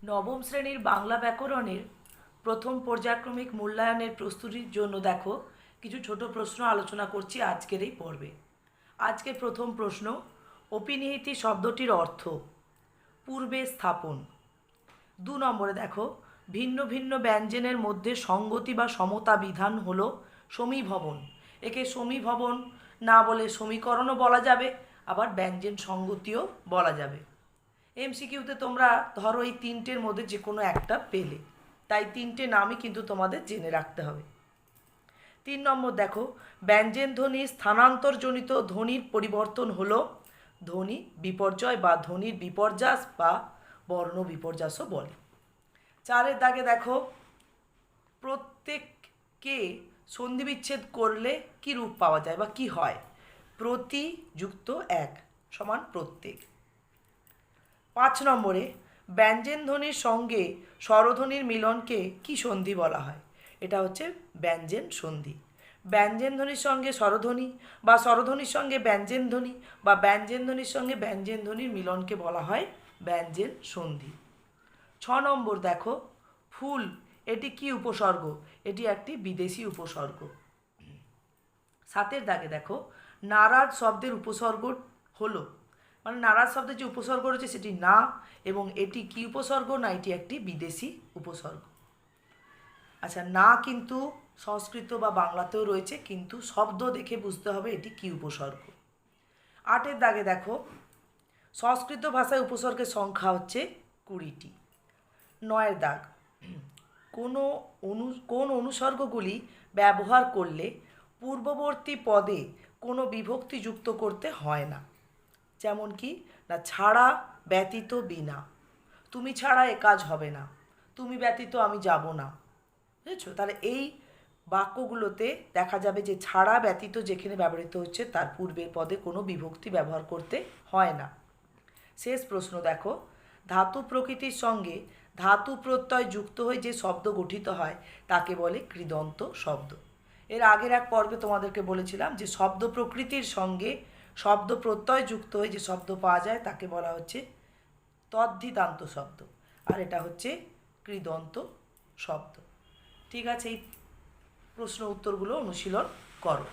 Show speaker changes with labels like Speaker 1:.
Speaker 1: নবম শ্রেণীর বাংলা ব্যাকরণের প্রথম পর্যায়ক্রমিক মূল্যায়নের প্রস্তুতির জন্য দেখো কিছু ছোট প্রশ্ন আলোচনা করছি আজকের এই পর্বে। আজকের প্রথম প্রশ্ন, অপিনিহিতি শব্দটির অর্থ পূর্বে স্থাপন। 2 নম্বরে দেখো, ভিন্ন ভিন্ন ব্যঞ্জনের মধ্যে সঙ্গতি বা সমতা বিধান হলো সমীভবন। একে সমীভবন না বলে সমীকরণও বলা যাবে, আবার ব্যঞ্জন সঙ্গতিও বলা যাবে। এমসিকিউতে তোমরা ধরো এই তিনটের মধ্যে যে কোনো একটা পেলে, তাই তিনটে নামই কিন্তু তোমাদের জেনে রাখতে হবে। 3 নম্বর দেখো, ব্যঞ্জন ধ্বনি স্থানান্তরজনিত ধ্বনির পরিবর্তন হলো ধ্বনি বিপর্যয় বা ধ্বনির বিপর্যাস বা বর্ণ বিপর্যাসও বলে। 4-এর দাগে দেখো, প্রত্যেককে সন্ধিবিচ্ছেদ করলে কি রূপ পাওয়া যায় বা কি হয়? প্রতি যুক্ত এক সমান প্রত্যেক। 5 নম্বরে, ব্যঞ্জন ধ্বনির সঙ্গে স্বরধ্বনির মিলনকে কি সন্ধি বলা হয়? এটা হচ্ছে ব্যঞ্জন সন্ধি। ব্যঞ্জন ধ্বনির সঙ্গে স্বরধ্বনি বা স্বরধ্বনির সঙ্গে ব্যঞ্জন ধ্বনি বা ব্যঞ্জন ধ্বনির সঙ্গে ব্যঞ্জন ধ্বনির মিলনকে বলা হয় ব্যঞ্জন সন্ধি। 6 নম্বর দেখো, ফুল এটি কি উপসর্গ? এটি একটি বিদেশি উপসর্গ। 7-এর দাগে দেখো, নারাজ শব্দের উপসর্গ হলো, মানে নারাজ শব্দের যে উপসর্গ রয়েছে সেটি না, এবং এটি কি উপসর্গ? না, এটি একটি বিদেশি উপসর্গ। আচ্ছা, না কিন্তু সংস্কৃত বা বাংলাতেও রয়েছে, কিন্তু শব্দ দেখে বুঝতে হবে এটি কি উপসর্গ। 8-এর দাগে দেখো, সংস্কৃত ভাষায় উপসর্গের সংখ্যা হচ্ছে 20টি। 9-এর দাগ, কোন অনুসর্গগুলি ব্যবহার করলে পূর্ববর্তী পদে কোনো বিভক্তি যুক্ত করতে হয় না? যেমন কি না, ছাড়া, ব্যতীত, বিনা। তুমি ছাড়া এ কাজ হবে না, তুমি ব্যতীত আমি যাব না। বুঝেছো? তাহলে এই বাক্যগুলোতে দেখা যাবে যে ছাড়া ব্যতীত যেখানে ব্যবহৃত হচ্ছে তার পূর্বের পদে কোনো বিভক্তি ব্যবহার করতে হয় না। শেষ প্রশ্ন দেখো, ধাতু প্রকৃতির সঙ্গে ধাতু প্রত্যয় যুক্ত হয়ে যে শব্দ গঠিত হয় তাকে বলে কৃদন্ত শব্দ। এর আগের এক পর্বে তোমাদেরকে বলেছিলাম যে শব্দ প্রকৃতির সঙ্গে শব্দ প্রত্যয় যুক্ত হয়ে যে শব্দ পাওয়া যায় তাকে বলা হচ্ছে তদ্ধিতান্ত শব্দ, আর এটা হচ্ছে কৃদন্ত শব্দ। ঠিক আছে, এই প্রশ্ন উত্তরগুলো অনুশীলন করো।